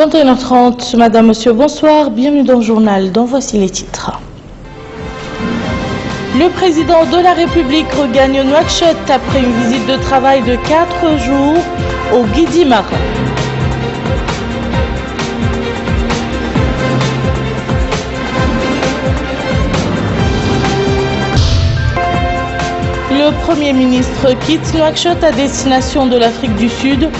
21h30, Madame, Monsieur, bonsoir, bienvenue dans le journal, dont voici les titres. Le président de la République regagne Nouakchott après une visite de travail de 4 jours au Guidi Mara. Le Premier ministre quitte Nouakchott à destination de l'Afrique du Sud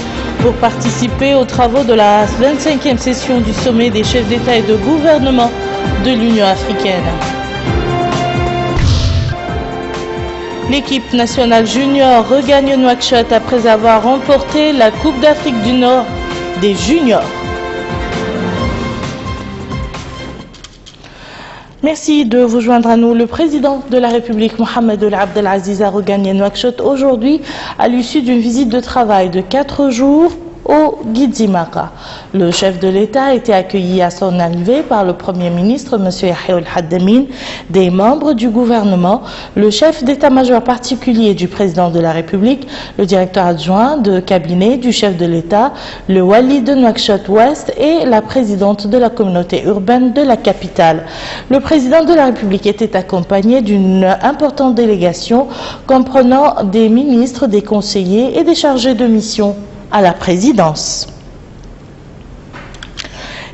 pour participer aux travaux de la 25e session du sommet des chefs d'État et de gouvernement de l'Union africaine. L'équipe nationale junior regagne Nouakchott après avoir remporté la Coupe d'Afrique du Nord des juniors. Merci de vous joindre à nous. Le président de la République, Mohamed Ould Abdel Aziz, a regagné Nouakchott aujourd'hui à l'issue d'une visite de travail de 4 jours au Guidi Mara. Le chef de l'État a été accueilli à son arrivée par le Premier ministre, M. Yahya Ould Hadamine, des membres du gouvernement, le chef d'état-major particulier du président de la République, le directeur adjoint de cabinet du chef de l'État, le wali de Nouakchott-Ouest et la présidente de la communauté urbaine de la capitale. Le président de la République était accompagné d'une importante délégation comprenant des ministres, des conseillers et des chargés de mission à la présidence.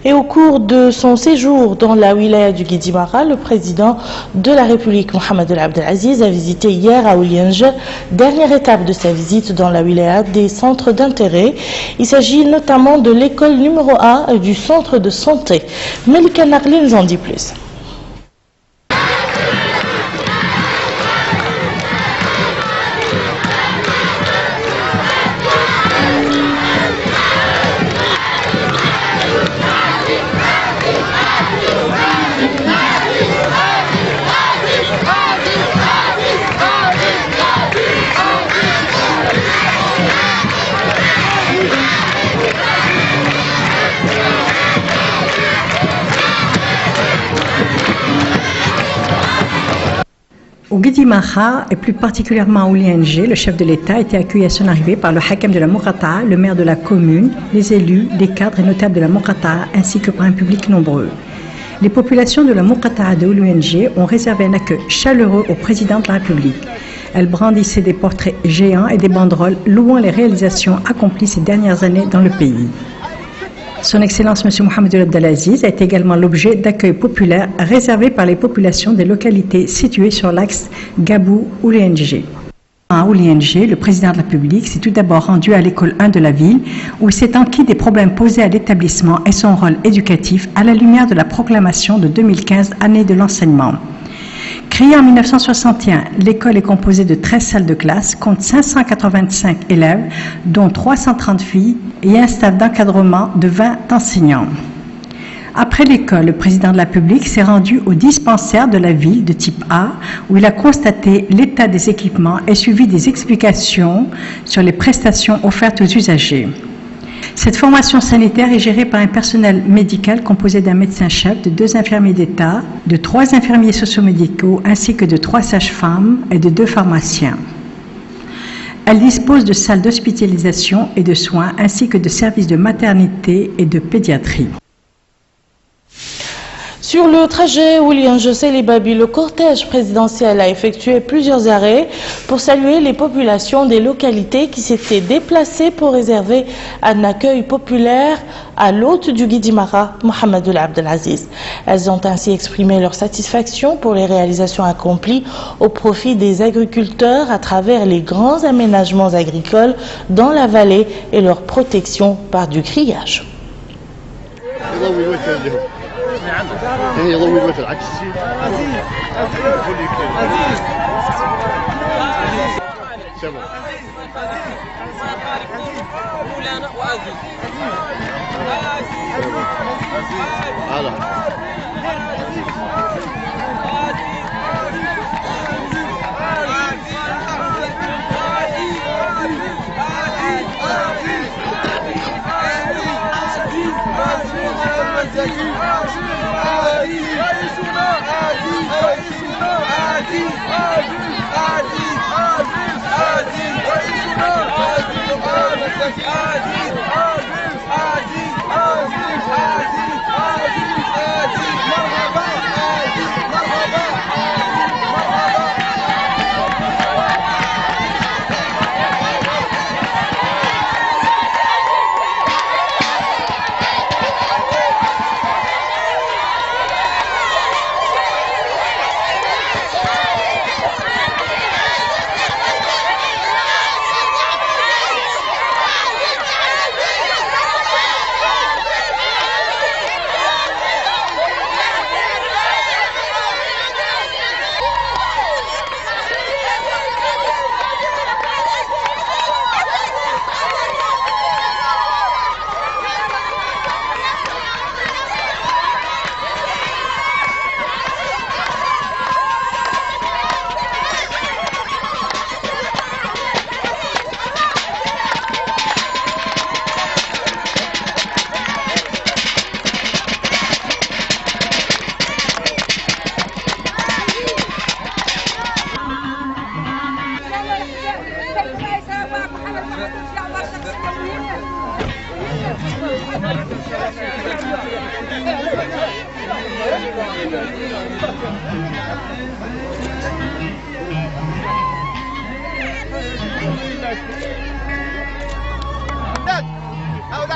Et au cours de son séjour dans la wilaya du Guidi Mara, le président de la République, Mohamed Ould Abdel Aziz, a visité hier à Ouliange, dernière étape de sa visite dans la wilaya, des centres d'intérêt. Il s'agit notamment de l'école numéro 1 et du centre de santé. Melika Narli nous en dit plus. Au Guidi Mara, et plus particulièrement à Ouliange, le chef de l'État a été accueilli à son arrivée par le Hakam de la Mourata'a, le maire de la commune, les élus, les cadres et notables de la Mourata'a, ainsi que par un public nombreux. Les populations de la Mourata'a de Ouliange ont réservé un accueil chaleureux au président de la République. Elles brandissaient des portraits géants et des banderoles louant les réalisations accomplies ces dernières années dans le pays. Son Excellence M. Mohamed Ould Abdel Aziz a été également l'objet d'accueils populaires réservés par les populations des localités situées sur l'axe Gabou-Ouliange. À Ouliange, le président de la République s'est tout d'abord rendu à l'école 1 de la ville où il s'est enquis des problèmes posés à l'établissement et son rôle éducatif à la lumière de la proclamation de 2015, année de l'enseignement. Créée en 1961, l'école est composée de 13 salles de classe, compte 585 élèves, dont 330 filles, et un staff d'encadrement de 20 enseignants. Après l'école, le président de la République s'est rendu au dispensaire de la ville de type A, où il a constaté l'état des équipements et suivi des explications sur les prestations offertes aux usagers. Cette formation sanitaire est gérée par un personnel médical composé d'un médecin-chef, de 2 infirmiers d'État, de 3 infirmiers socio-médicaux ainsi que de 3 sages-femmes et de 2 pharmaciens. Elle dispose de salles d'hospitalisation et de soins ainsi que de services de maternité et de pédiatrie. Sur le trajet Ouliange-Sélibabi, le cortège présidentiel a effectué plusieurs arrêts pour saluer les populations des localités qui s'étaient déplacées pour réserver un accueil populaire à l'hôte du Guidi Mara, Mohamed Ould Abdel Aziz. Elles ont ainsi exprimé leur satisfaction pour les réalisations accomplies au profit des agriculteurs à travers les grands aménagements agricoles dans la vallée et leur protection par du grillage. يضوي الوجه العكس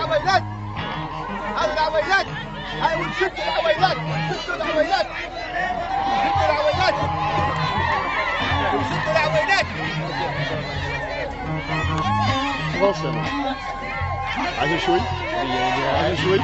العويلات هذه العويلات هاي ونشد العويلات ونشد العويلات ونشد العويلات ونشد العويلات وصلوا عايزين شوي عايزين شوي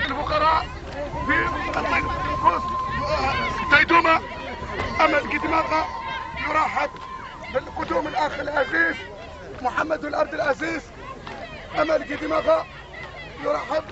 الفقراء في تيدوما أمل قدماغة يرحب بالقدوم الأخ العزيز محمد الأرض العزيز أمل قدماغة يرحب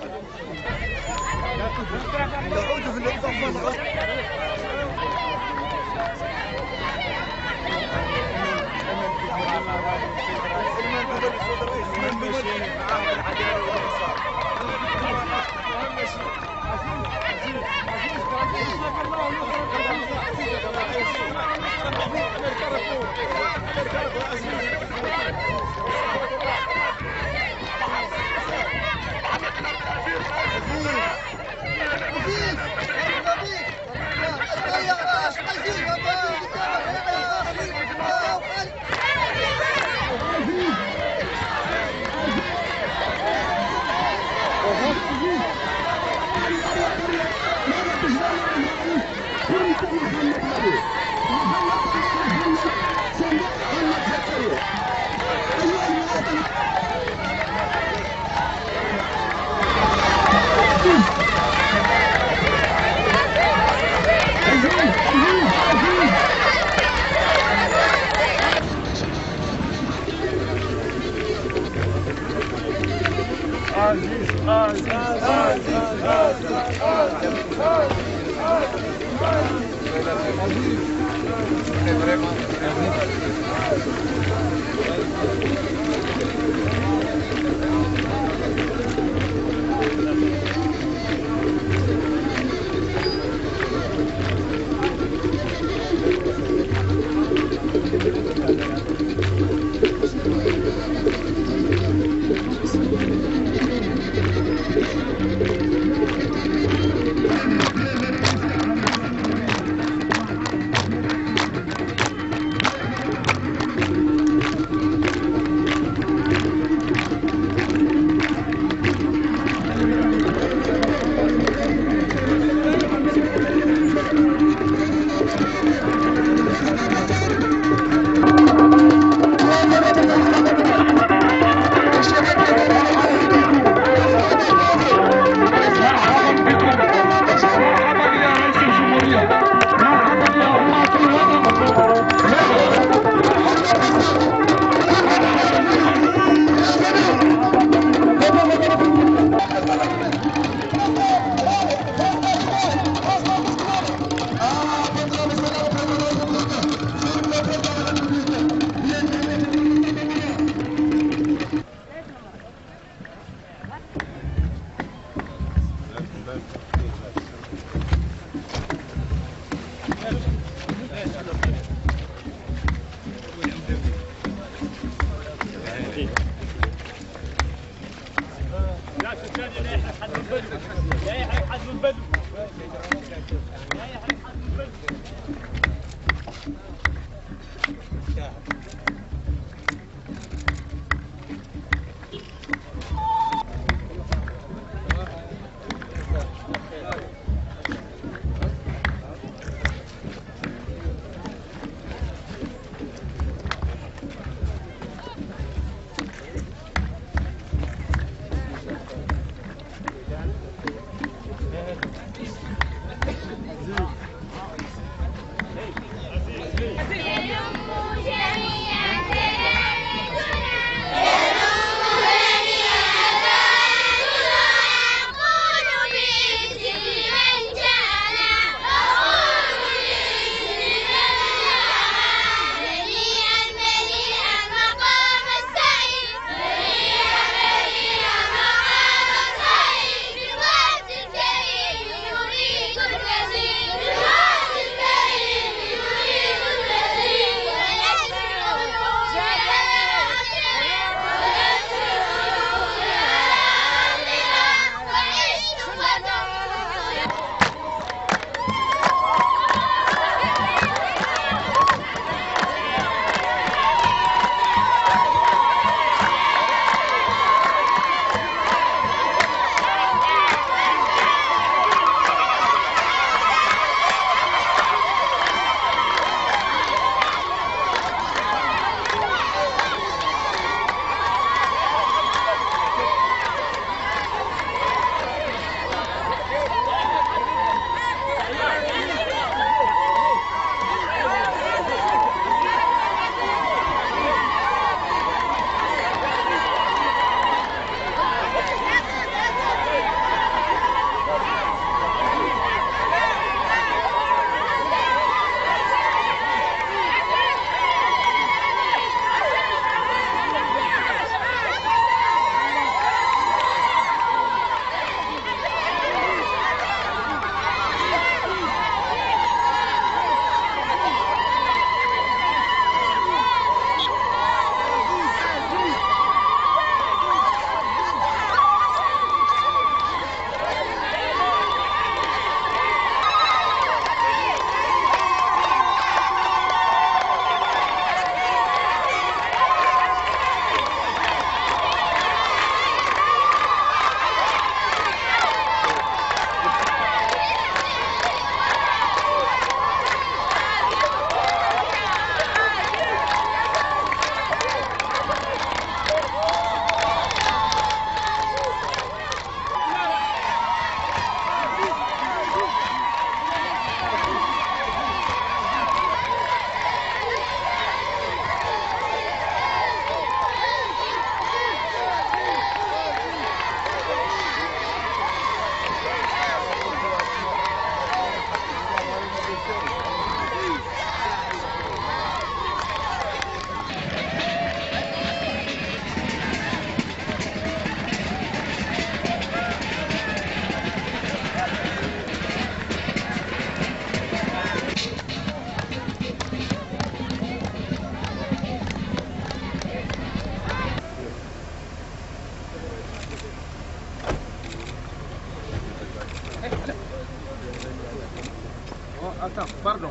Attends, pardon.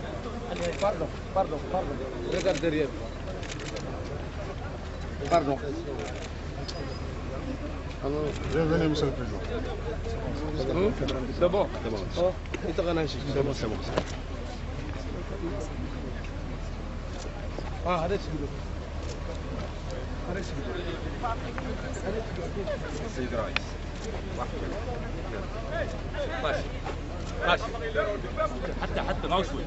Pardon. Regarde derrière. Pardon. Alors, bienvenue, monsieur le président. C'est bon. C'est bon. C'est bon. arrête. سيد رئيس. ماشي حتى ما شوي.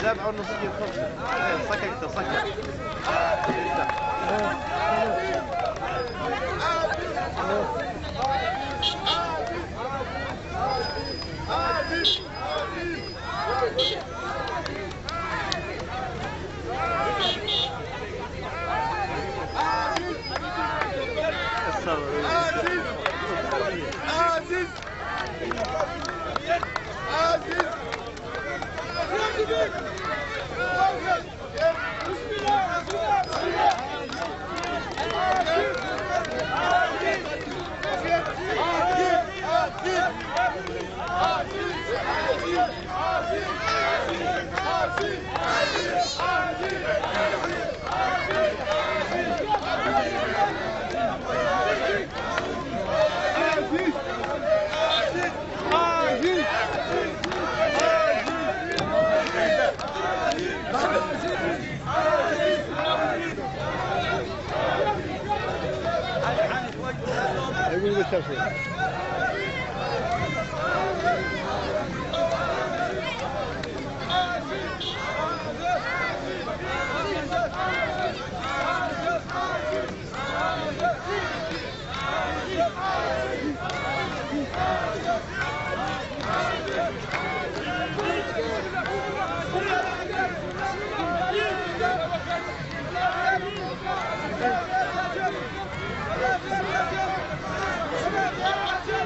سبعة ونص خمسة. سكت. الصبر. عزيز عزيز يقول بالتوفيق. Yeah.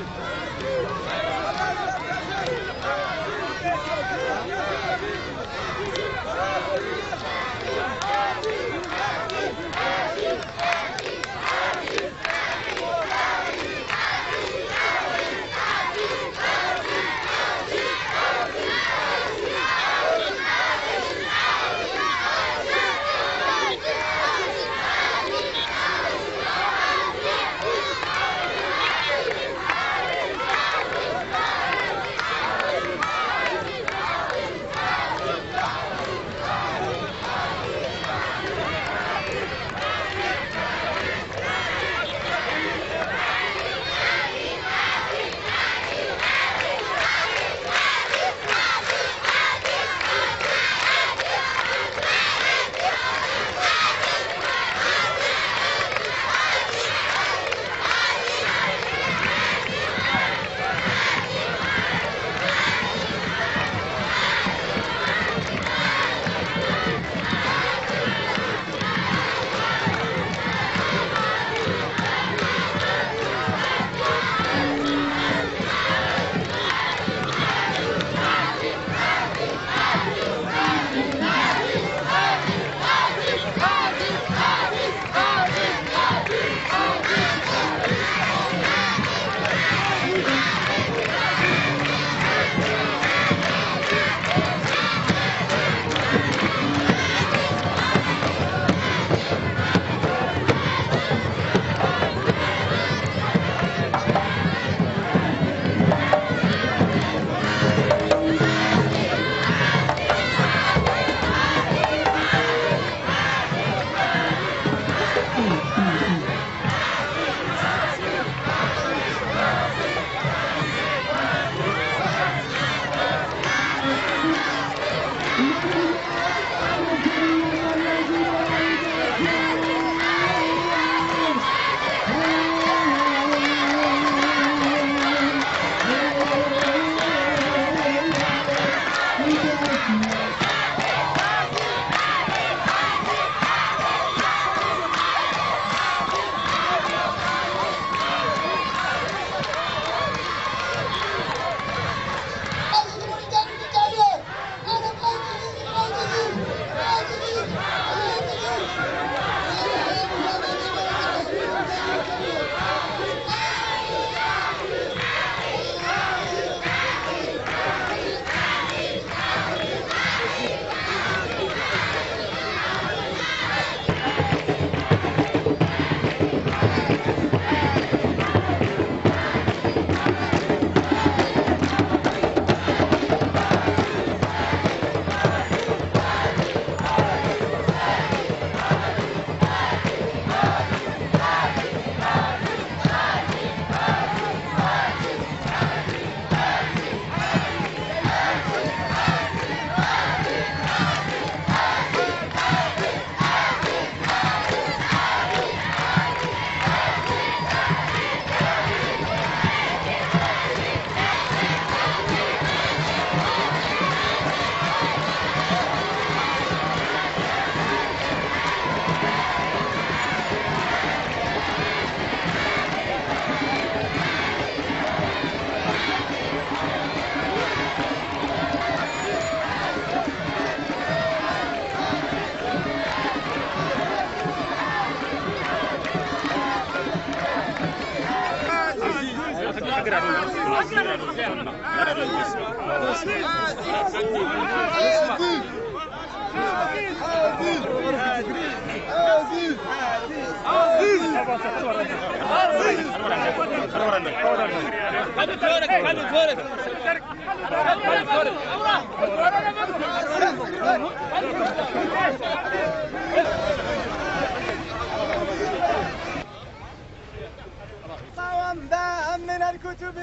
من الكتب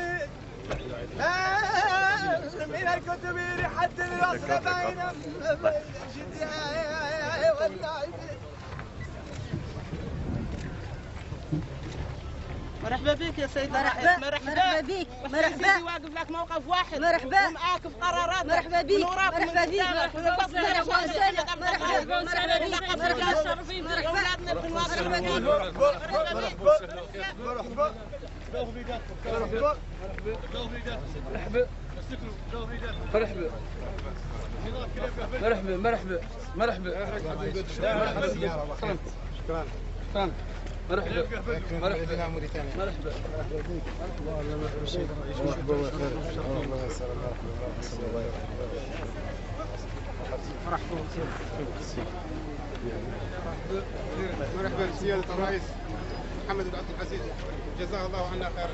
من الكتب لحد الوصل بين الجد واللعب. مرحبا بك يا سيد مرحبا بك مرحبا واقف لك موقف واحد مرحبا ومعاك في قرارات مرحبا بك مرحبا بك مرحبا مرحبا سيادة الرئيس محمد بن عبد العزيز، جزاه الله عنا خيرا.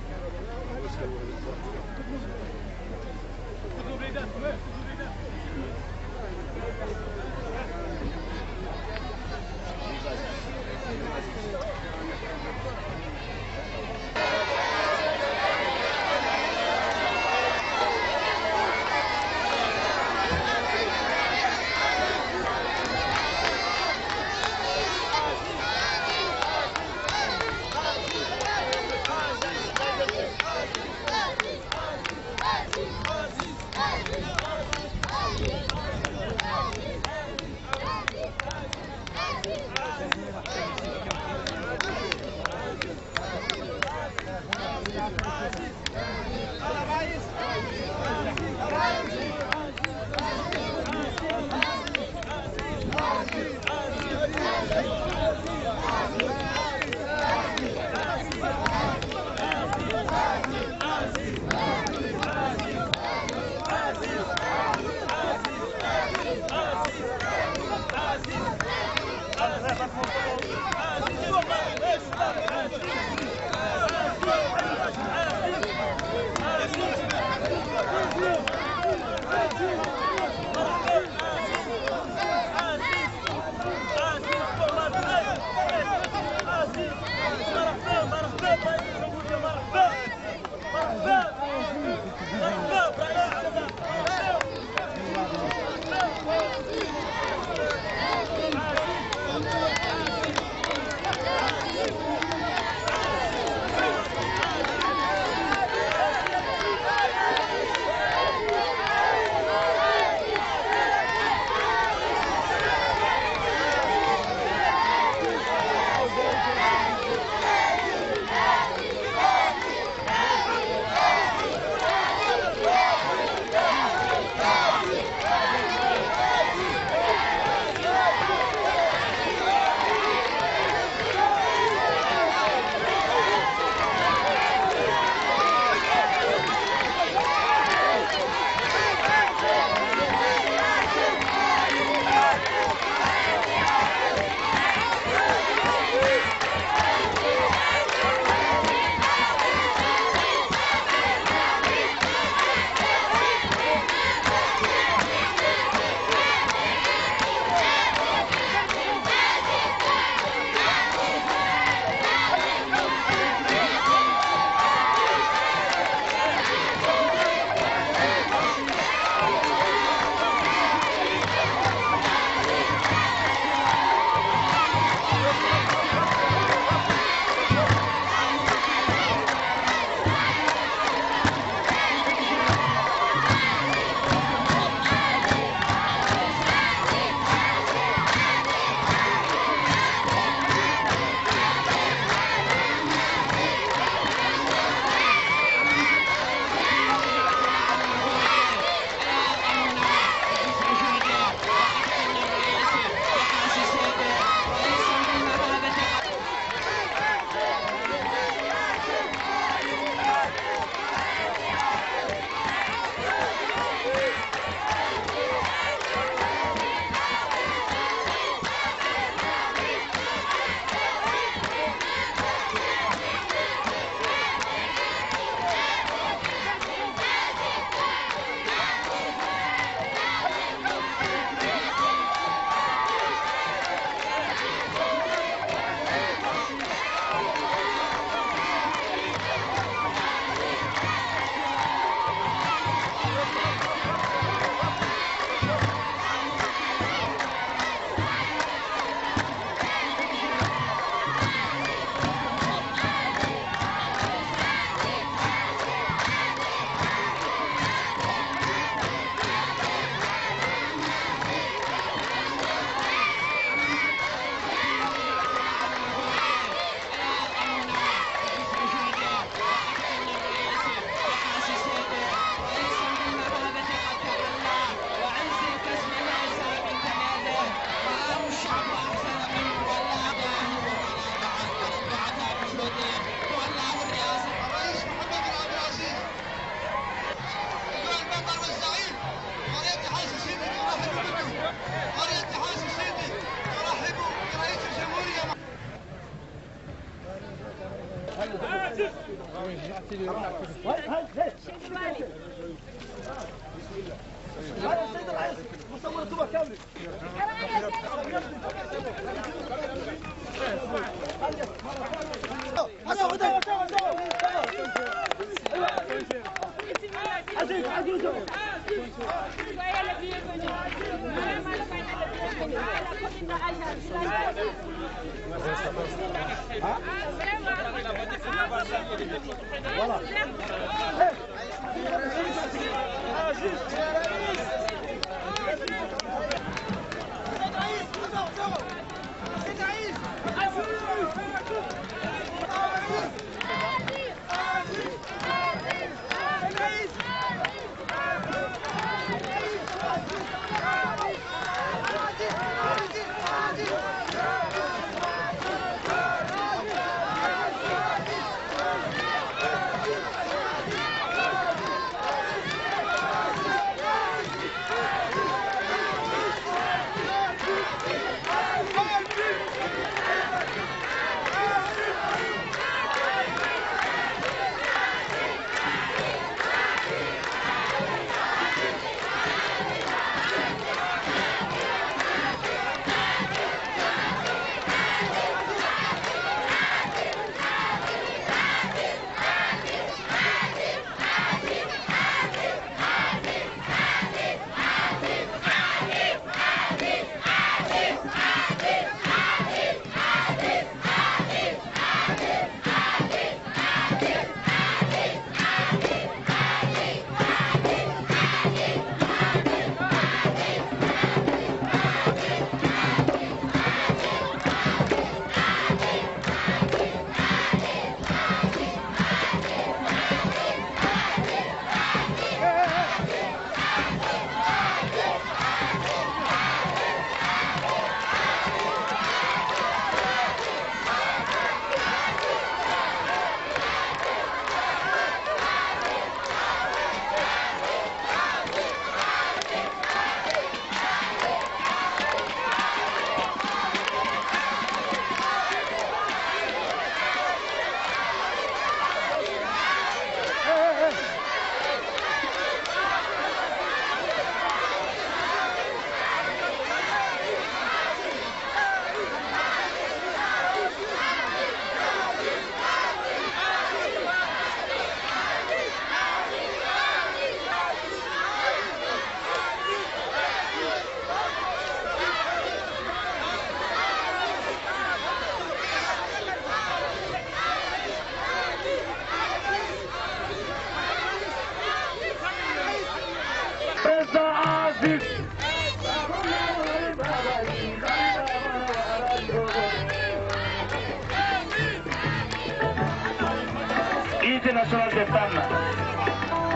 Unité nationale des femmes,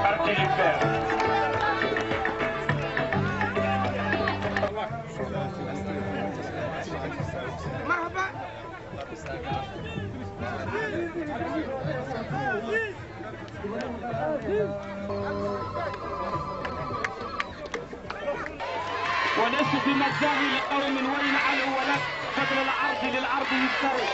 parti du père. ولست بمجاري لقوم وين علوا ولك فضل العرض للعرض يفترض.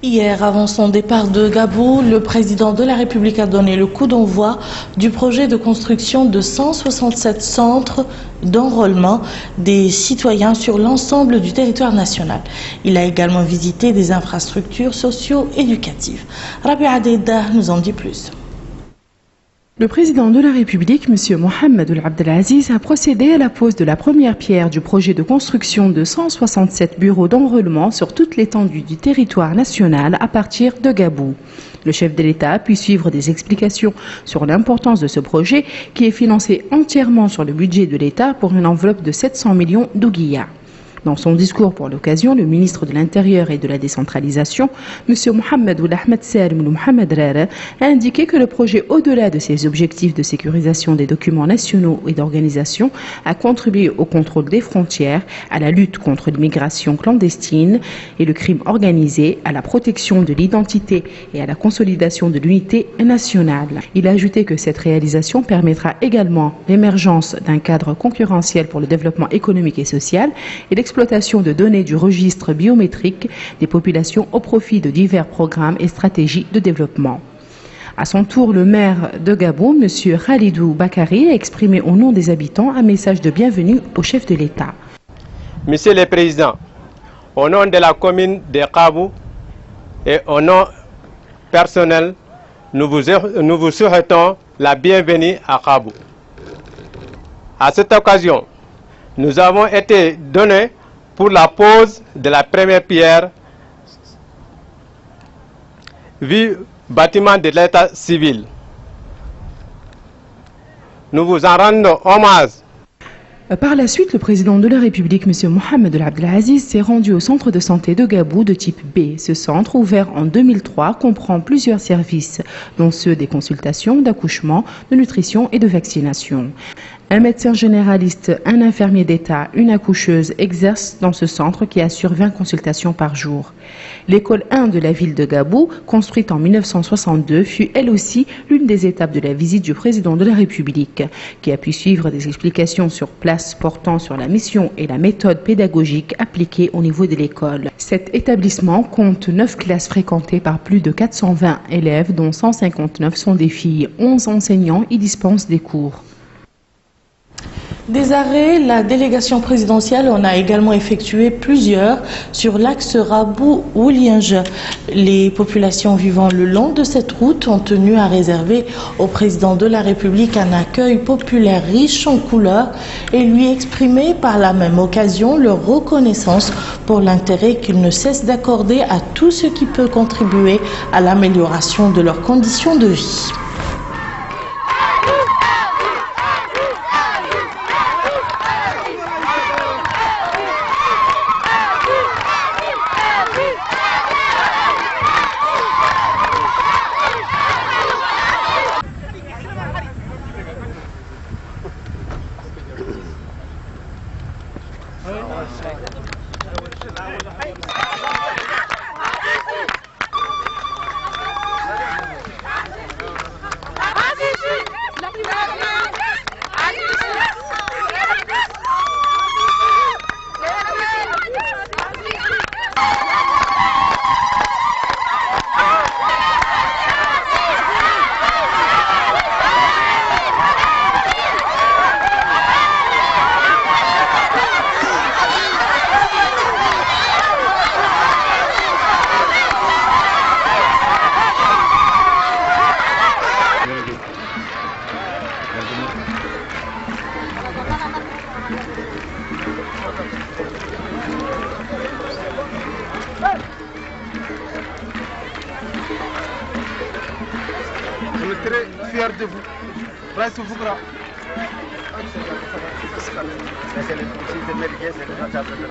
Hier, avant son départ de Gabou, le président de la République a donné le coup d'envoi du projet de construction de 167 centres d'enrôlement des citoyens sur l'ensemble du territoire national. Il a également visité des infrastructures socio-éducatives. Rabia Deida nous en dit plus. Le président de la République, M. Mohamed Abdelaziz, a procédé à la pose de la première pierre du projet de construction de 167 bureaux d'enrôlement sur toute l'étendue du territoire national à partir de Gabou. Le chef de l'État a pu suivre des explications sur l'importance de ce projet qui est financé entièrement sur le budget de l'État pour une enveloppe de 700 millions d'ouguiyas. Dans son discours pour l'occasion, le ministre de l'Intérieur et de la Décentralisation, M. Mohamed Ahmed Salim Mohamed Rara, a indiqué que le projet, au-delà de ses objectifs de sécurisation des documents nationaux et d'organisation, a contribué au contrôle des frontières, à la lutte contre l'immigration clandestine et le crime organisé, à la protection de l'identité et à la consolidation de l'unité nationale. Il a ajouté que cette réalisation permettra également l'émergence d'un cadre concurrentiel pour le développement économique et social et l'exploitation de données du registre biométrique des populations au profit de divers programmes et stratégies de développement. À son tour, le maire de Gabou, M. Khalidou Bakari, a exprimé au nom des habitants un message de bienvenue au chef de l'État. Monsieur le Président, au nom de la commune de Gabou et au nom personnel, nous vous souhaitons la bienvenue à Gabou. À cette occasion, nous avons été donnés pour la pose de la première pierre vu bâtiment de l'état civil. Nous vous en rendons hommage. Par la suite, le président de la République, M. Mohamed El Abdelaziz, s'est rendu au centre de santé de Gabou de type B. Ce centre, ouvert en 2003, comprend plusieurs services, dont ceux des consultations, d'accouchement, de nutrition et de vaccination. Un médecin généraliste, un infirmier d'État, une accoucheuse exercent dans ce centre qui assure 20 consultations par jour. L'école 1 de la ville de Gabou, construite en 1962, fut elle aussi l'une des étapes de la visite du président de la République, qui a pu suivre des explications sur place portant sur la mission et la méthode pédagogique appliquée au niveau de l'école. Cet établissement compte 9 classes fréquentées par plus de 420 élèves, dont 159 sont des filles. 11 enseignants y dispensent des cours. Des arrêts, la délégation présidentielle en a également effectué plusieurs sur l'axe Rabou-Oulienge. Les populations vivant le long de cette route ont tenu à réserver au président de la République un accueil populaire riche en couleurs et lui exprimer par la même occasion leur reconnaissance pour l'intérêt qu'ils ne cessent d'accorder à tout ce qui peut contribuer à l'amélioration de leurs conditions de vie. Je suis très fier de vous. Reste vous grand. C'est le petit de Melguet, c'est le notable de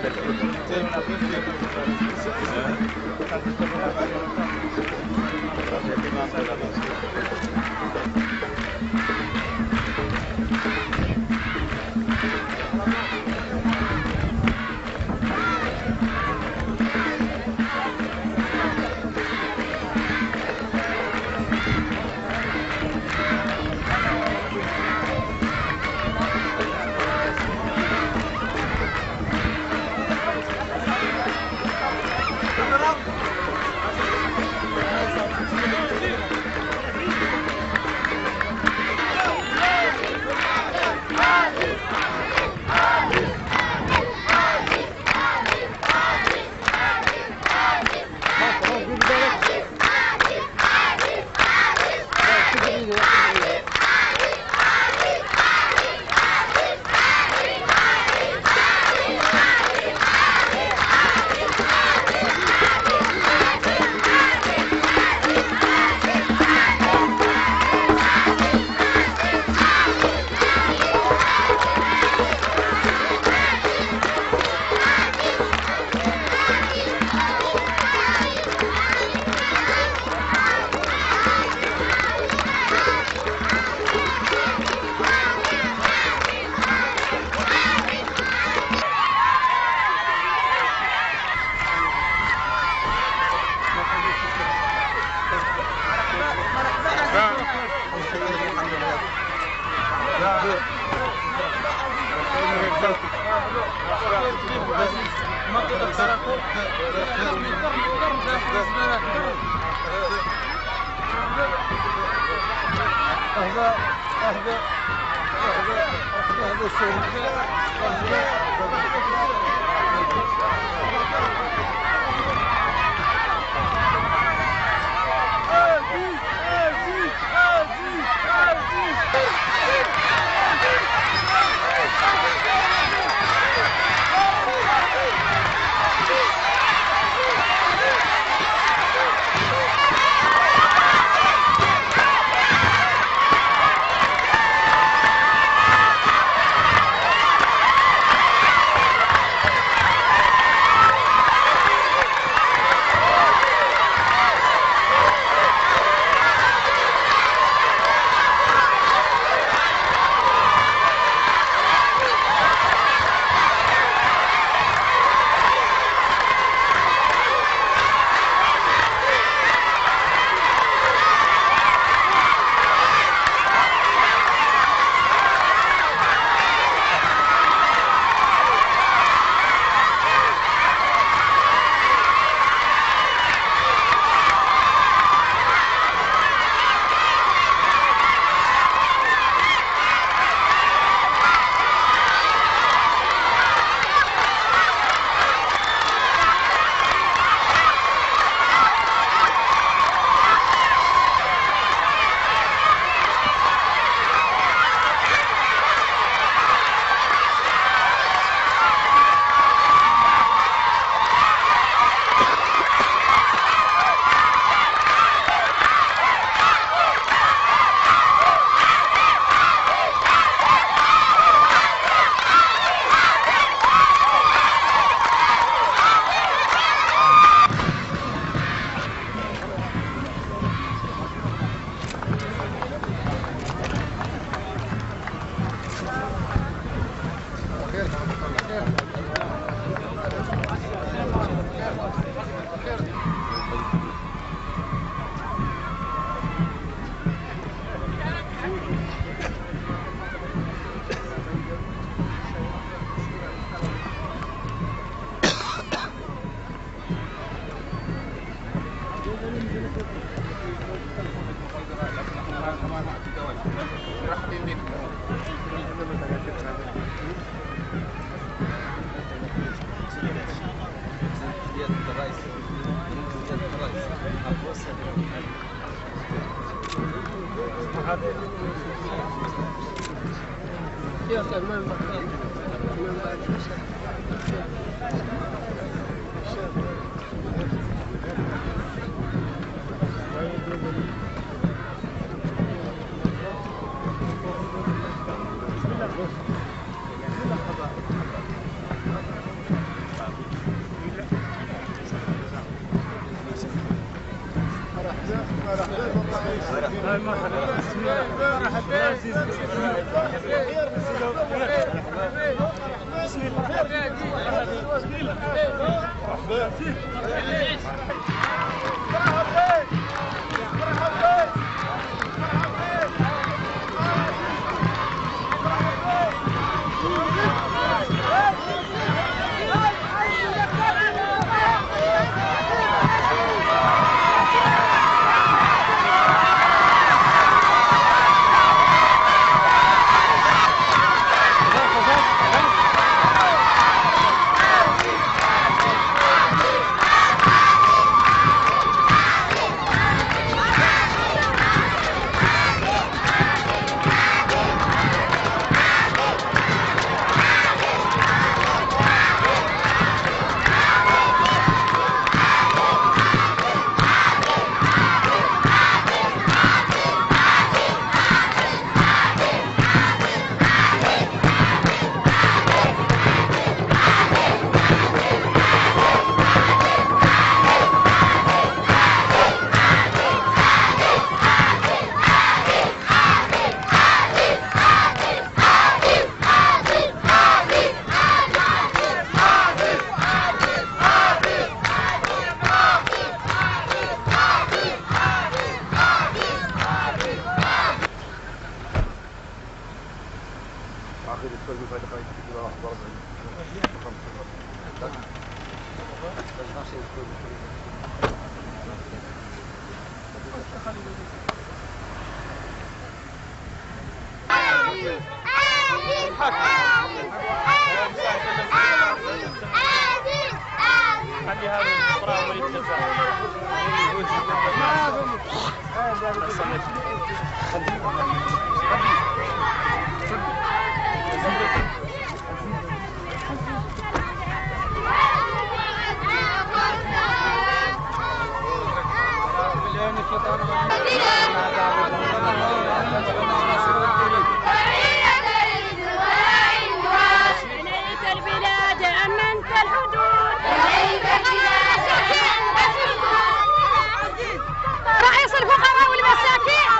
رئيس الفقراء والمساكين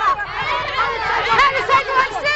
هذا السيد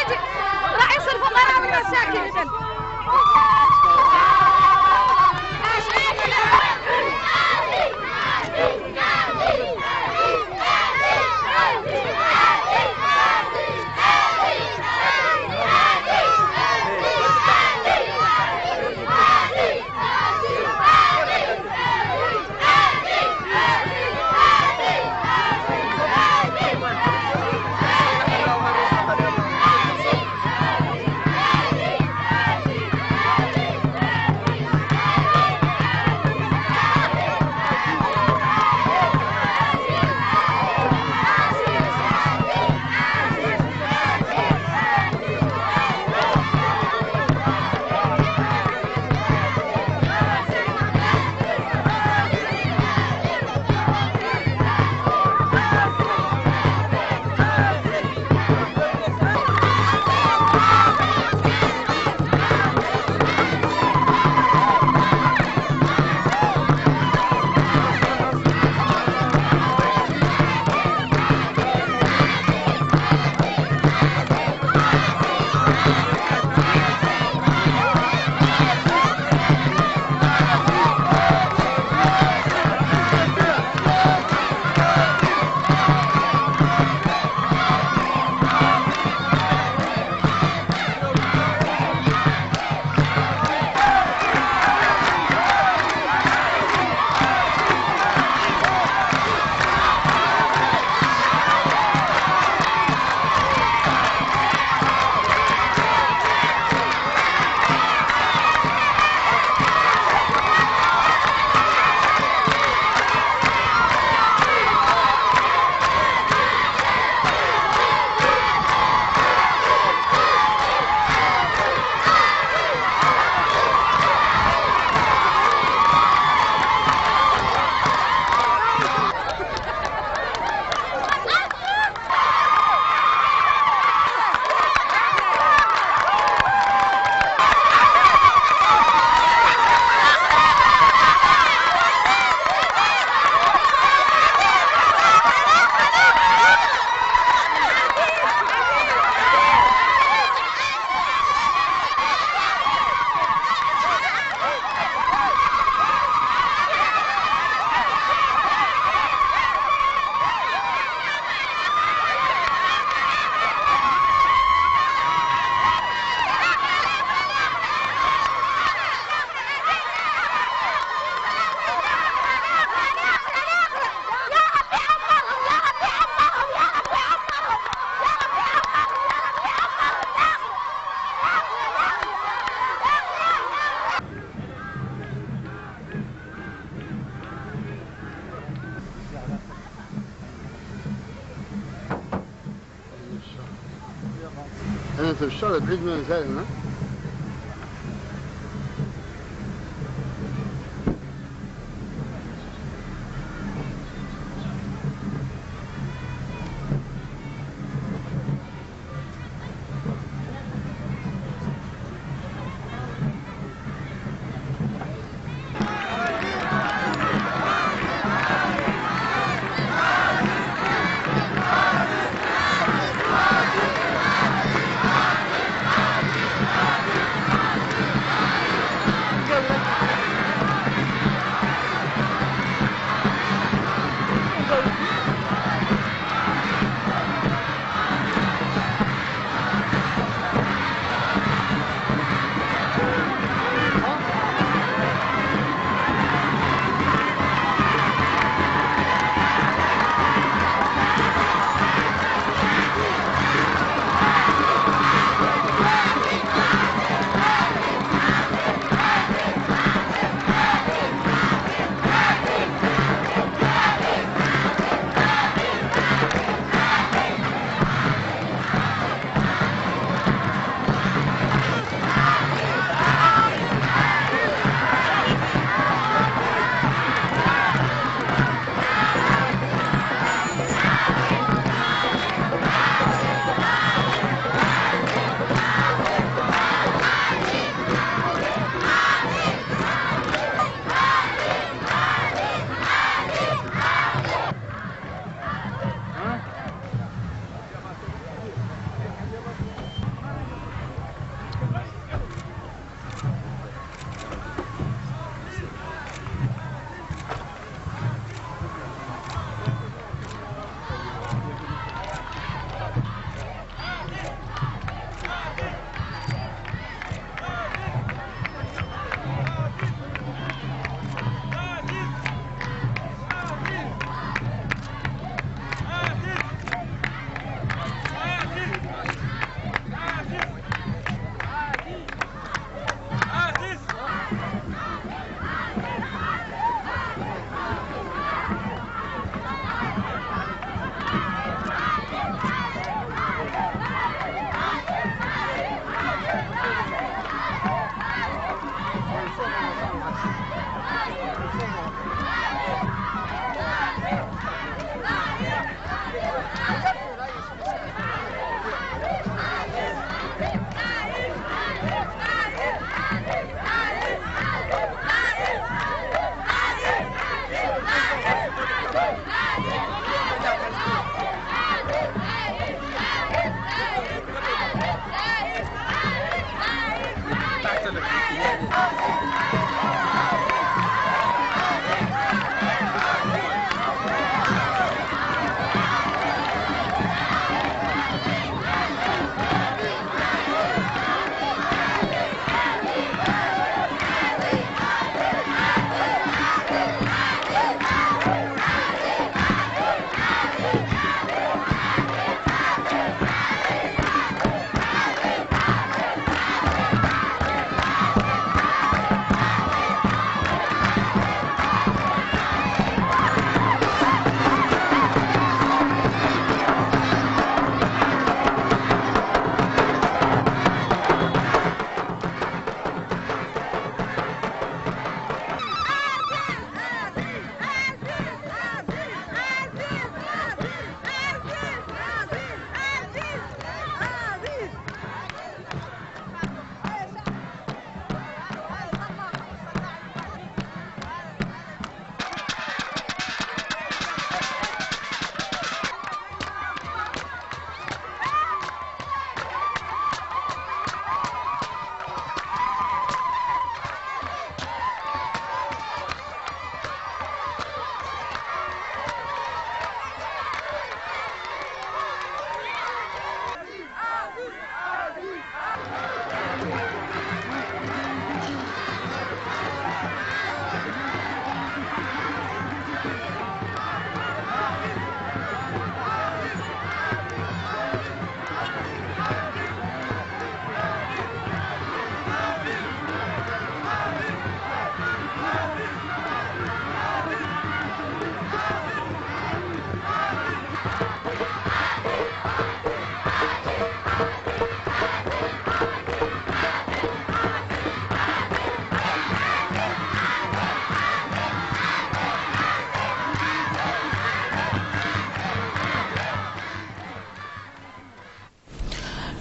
أنا في الشارع بعيد من سالنا.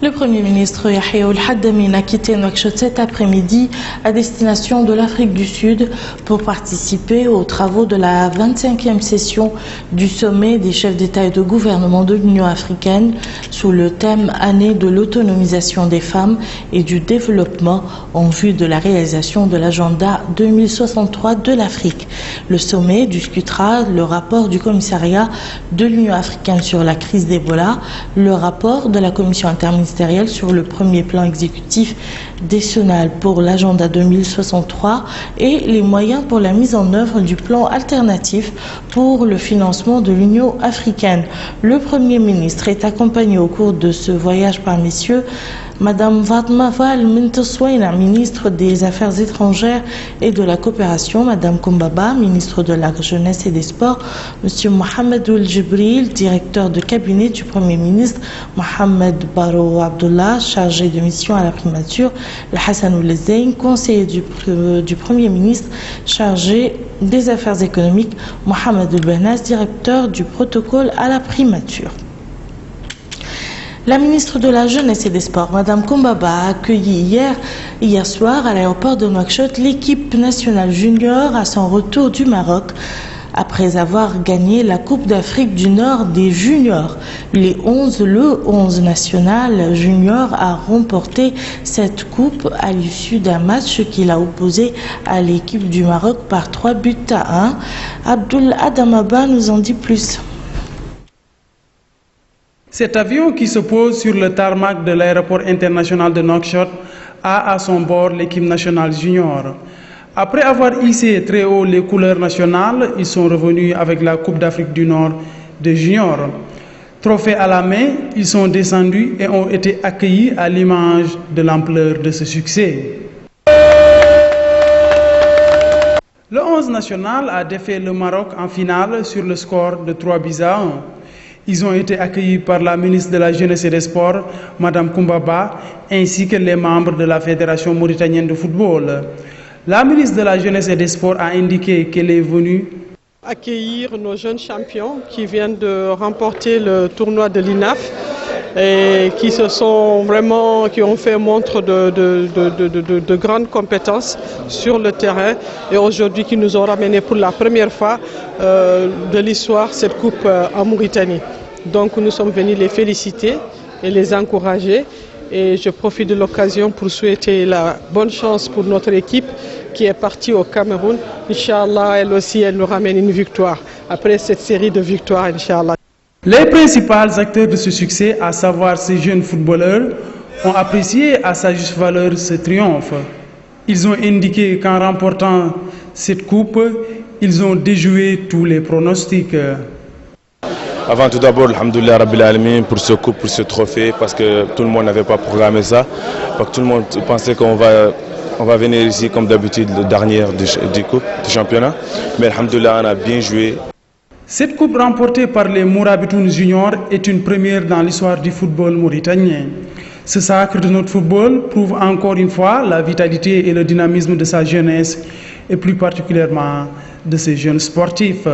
Le Premier ministre Yahya Ould-Haddamine a quitté Nouakchott cet après-midi à destination de l'Afrique du Sud pour participer aux travaux de la 25e session du sommet des chefs d'État et de gouvernement de l'Union africaine sous le thème « Année de l'autonomisation des femmes et du développement en vue de la réalisation de l'agenda 2063 de l'Afrique ». Le sommet discutera le rapport du commissariat de l'Union africaine sur la crise d'Ebola, le rapport de la commission interministérielle sur le premier plan exécutif décennal pour l'agenda 2063 et les moyens pour la mise en œuvre du plan alternatif pour le financement de l'Union africaine. Le Premier ministre est accompagné au cours de ce voyage par messieurs Madame Fatma Fall Mentessoina, ministre des Affaires étrangères et de la coopération, Madame Koumbaba, ministre de la Jeunesse et des Sports, Monsieur Mohamed Ould Jibril, directeur de cabinet du Premier ministre, Mohamed Barou Abdullah, chargé de mission à la primature, El Hassan Ould Zeyn, conseiller du Premier ministre, chargé des Affaires économiques, Mohamed Ould Benas, directeur du protocole à la primature. La ministre de la Jeunesse et des Sports, Madame Koumbaba, a accueilli hier soir à l'aéroport de Nouakchott l'équipe nationale junior à son retour du Maroc après avoir gagné la Coupe d'Afrique du Nord des juniors. Le 11 national junior a remporté cette coupe à l'issue d'un match qu'il a opposé à l'équipe du Maroc par 3-1. Abdul Adamaba nous en dit plus. Cet avion qui se pose sur le tarmac de l'aéroport international de Nouakchott a à son bord l'équipe nationale junior. Après avoir hissé très haut les couleurs nationales, ils sont revenus avec la Coupe d'Afrique du Nord des juniors. Trophée à la main, ils sont descendus et ont été accueillis à l'image de l'ampleur de ce succès. Le 11 national a défait le Maroc en finale sur le score de 3-1. Ils ont été accueillis par la ministre de la Jeunesse et des Sports, Madame Koumbaba, ainsi que les membres de la Fédération mauritanienne de football. La ministre de la Jeunesse et des Sports a indiqué qu'elle est venue accueillir nos jeunes champions qui viennent de remporter le tournoi de l'INAF et qui ont fait montre de grandes compétences sur le terrain et aujourd'hui qui nous ont ramené pour la première fois de l'histoire cette coupe en Mauritanie. Donc nous sommes venus les féliciter et les encourager et je profite de l'occasion pour souhaiter la bonne chance pour notre équipe qui est partie au Cameroun. Inch'Allah, elle aussi, elle nous ramène une victoire après cette série de victoires, Inch'Allah. Les principaux acteurs de ce succès, à savoir ces jeunes footballeurs, ont apprécié à sa juste valeur ce triomphe. Ils ont indiqué qu'en remportant cette coupe, ils ont déjoué tous les pronostics. Avant tout d'abord, alhamdoulilah Rabbil Alamin pour ce coupe, pour ce trophée, parce que tout le monde n'avait pas programmé ça. Parce que tout le monde pensait qu'on va venir ici comme d'habitude, le dernier du coupe, du championnat. Mais alhamdoulilah, on a bien joué. Cette coupe remportée par les Mourabitoun juniors est une première dans l'histoire du football mauritanien. Ce sacre de notre football prouve encore une fois la vitalité et le dynamisme de sa jeunesse et plus particulièrement de ses jeunes sportifs.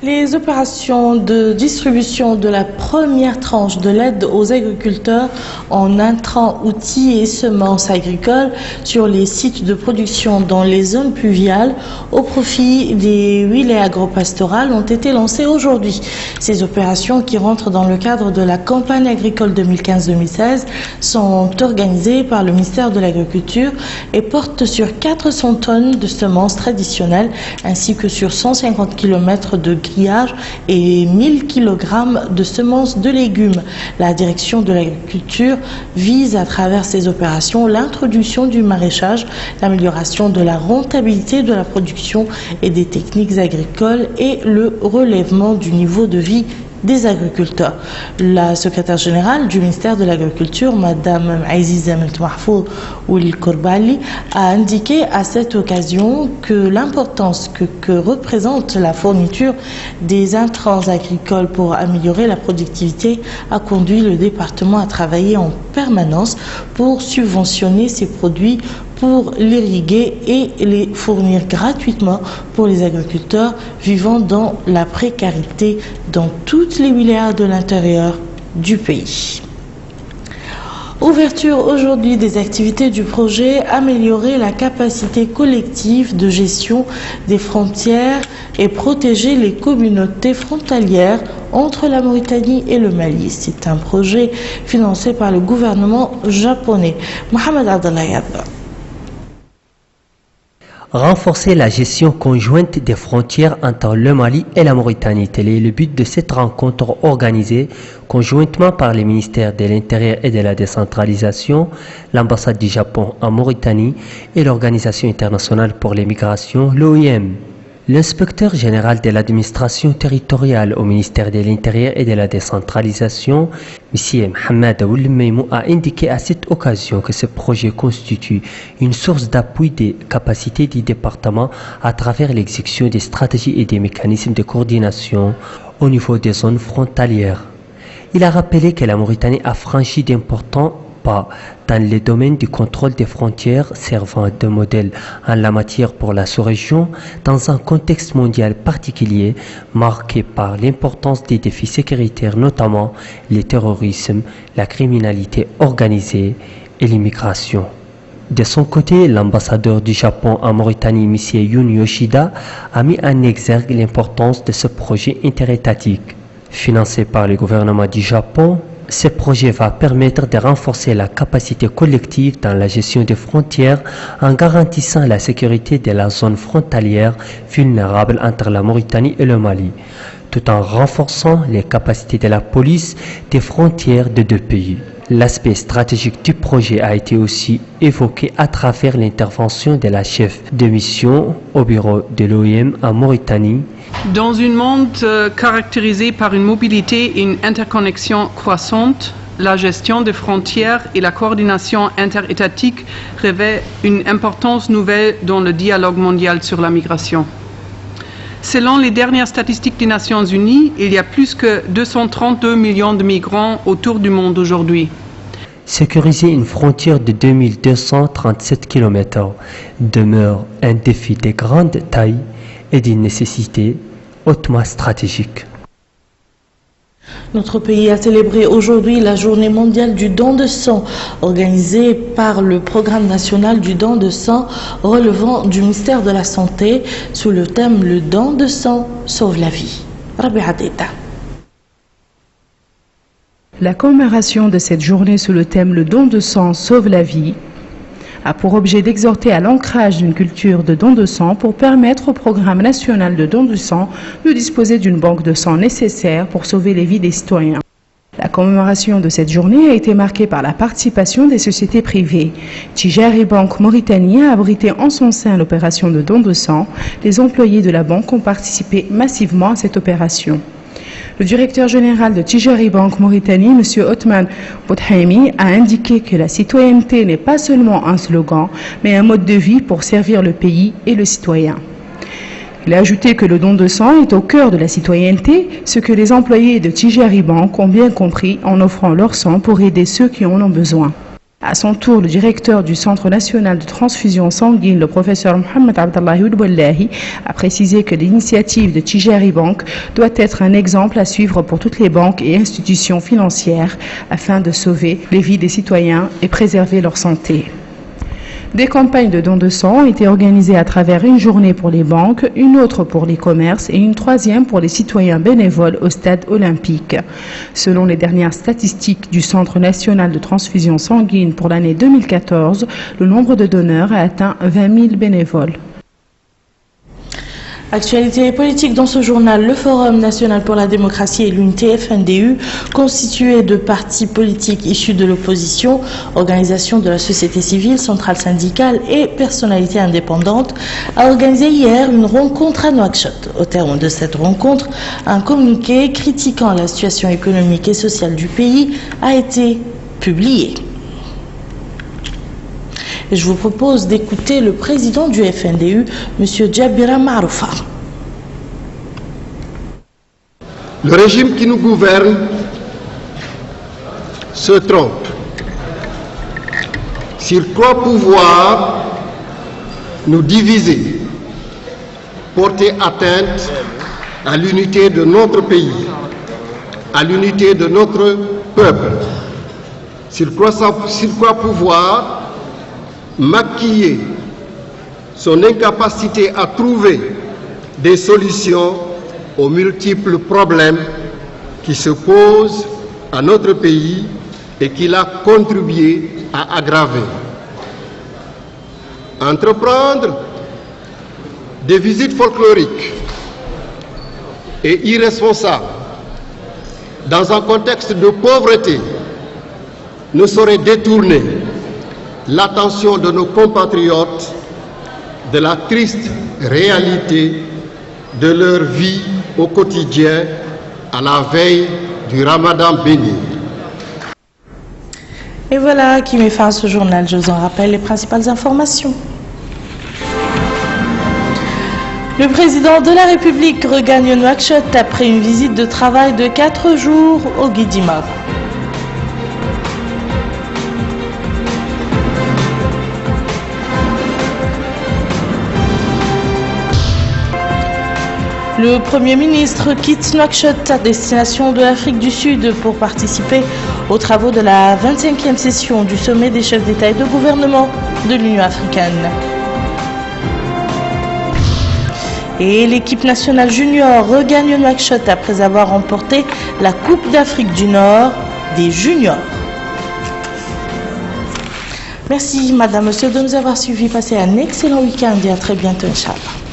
Les opérations de distribution de la première tranche de l'aide aux agriculteurs en intrants, outils et semences agricoles sur les sites de production dans les zones pluviales au profit des wilayas agropastorales ont été lancées aujourd'hui. Ces opérations qui rentrent dans le cadre de la campagne agricole 2015-2016 sont organisées par le ministère de l'Agriculture et portent sur 400 tonnes de semences traditionnelles ainsi que sur 150 km de grillage et 1000 kg de semences de légumes. La direction de l'agriculture vise à travers ces opérations l'introduction du maraîchage, l'amélioration de la rentabilité de la production et des techniques agricoles et le relèvement du niveau de vie des agriculteurs. La secrétaire générale du ministère de l'Agriculture, Madame Aziza Mahfouz Ould Kourbali, a indiqué à cette occasion que l'importance que représente la fourniture des intrants agricoles pour améliorer la productivité a conduit le département à travailler en permanence pour subventionner ces produits pour l'irriguer et les fournir gratuitement pour les agriculteurs vivant dans la précarité dans toutes les wilayas de l'intérieur du pays. Ouverture aujourd'hui des activités du projet Améliorer la capacité collective de gestion des frontières et protéger les communautés frontalières entre la Mauritanie et le Mali. C'est un projet financé par le gouvernement japonais. Mohamed Abdallah. Renforcer la gestion conjointe des frontières entre le Mali et la Mauritanie. Tel est le but de cette rencontre organisée conjointement par les ministères de l'Intérieur et de la décentralisation, l'ambassade du Japon en Mauritanie et l'Organisation internationale pour les migrations, l'OIM. L'inspecteur général de l'administration territoriale au ministère de l'Intérieur et de la décentralisation, M. Mohamed Oulmeimou, a indiqué à cette occasion que ce projet constitue une source d'appui des capacités du département à travers l'exécution des stratégies et des mécanismes de coordination au niveau des zones frontalières. Il a rappelé que la Mauritanie a franchi d'importants pas dans les domaines du contrôle des frontières, servant de modèle en la matière pour la sous-région, dans un contexte mondial particulier marqué par l'importance des défis sécuritaires, notamment le terrorisme, la criminalité organisée et l'immigration. De son côté, l'ambassadeur du Japon en Mauritanie, M. Yun Yoshida, a mis en exergue l'importance de ce projet interétatique. Financé par le gouvernement du Japon, ce projet va permettre de renforcer la capacité collective dans la gestion des frontières en garantissant la sécurité de la zone frontalière vulnérable entre la Mauritanie et le Mali, tout en renforçant les capacités de la police des frontières des deux pays. L'aspect stratégique du projet a été aussi évoqué à travers l'intervention de la chef de mission au bureau de l'OIM en Mauritanie. Dans un monde caractérisé par une mobilité et une interconnexion croissante, la gestion des frontières et la coordination interétatique revêtent une importance nouvelle dans le dialogue mondial sur la migration. Selon les dernières statistiques des Nations Unies, il y a plus que 232 millions de migrants autour du monde aujourd'hui. Sécuriser une frontière de 2237 km demeure un défi de grande taille et d'une nécessité hautement stratégique. Notre pays a célébré aujourd'hui la journée mondiale du don de sang, organisée par le programme national du don de sang relevant du ministère de la Santé sous le thème « Le don de sang sauve la vie ». Rabia Deta. La commémoration de cette journée sous le thème « Le don de sang sauve la vie » a pour objet d'exhorter à l'ancrage d'une culture de don de sang pour permettre au programme national de don de sang de disposer d'une banque de sang nécessaire pour sauver les vies des citoyens. La commémoration de cette journée a été marquée par la participation des sociétés privées. Tijari Bank Mauritanie a abrité en son sein l'opération de don de sang. Les employés de la banque ont participé massivement à cette opération. Le directeur général de Tijari Bank Mauritanie, M. Othman Boudhaimi, a indiqué que la citoyenneté n'est pas seulement un slogan, mais un mode de vie pour servir le pays et le citoyen. Il a ajouté que le don de sang est au cœur de la citoyenneté, ce que les employés de Tijari Bank ont bien compris en offrant leur sang pour aider ceux qui en ont besoin. À son tour, le directeur du Centre national de transfusion sanguine, le professeur Mohamed Abdallah Oudboullahi, a précisé que l'initiative de Tijari Bank doit être un exemple à suivre pour toutes les banques et institutions financières afin de sauver les vies des citoyens et préserver leur santé. Des campagnes de dons de sang ont été organisées à travers une journée pour les banques, une autre pour les commerces et une troisième pour les citoyens bénévoles au stade olympique. Selon les dernières statistiques du Centre national de transfusion sanguine pour l'année 2014, le nombre de donneurs a atteint 20 000 bénévoles. Actualité politique dans ce journal, le Forum national pour la démocratie et l'unité FNDU, constitué de partis politiques issus de l'opposition, organisations de la société civile, centrales syndicales et personnalités indépendantes, a organisé hier une rencontre à Nouakchott. Au terme de cette rencontre, un communiqué critiquant la situation économique et sociale du pays a été publié. Et je vous propose d'écouter le président du FNDU, M. Djabira Maroufa. Le régime qui nous gouverne se trompe. S'il croit pouvoir nous diviser, porter atteinte à l'unité de notre pays, à l'unité de notre peuple, s'il croit pouvoir maquiller son incapacité à trouver des solutions aux multiples problèmes qui se posent à notre pays et qu'il a contribué à aggraver. Entreprendre des visites folkloriques et irresponsables dans un contexte de pauvreté ne saurait détourner l'attention de nos compatriotes de la triste réalité de leur vie au quotidien à la veille du Ramadan béni. Et voilà qui met fin à ce journal. Je vous en rappelle les principales informations. Le président de la République regagne Nouakchott après une visite de travail de 4 jours au Guidimar. Le Premier ministre quitte Nouakchott à destination de l'Afrique du Sud pour participer aux travaux de la 25e session du sommet des chefs d'État et de gouvernement de l'Union africaine. Et l'équipe nationale junior regagne Nouakchott après avoir remporté la Coupe d'Afrique du Nord des juniors. Merci Madame, Monsieur de nous avoir suivis. Passez un excellent week-end et à très bientôt, Inch'Allah.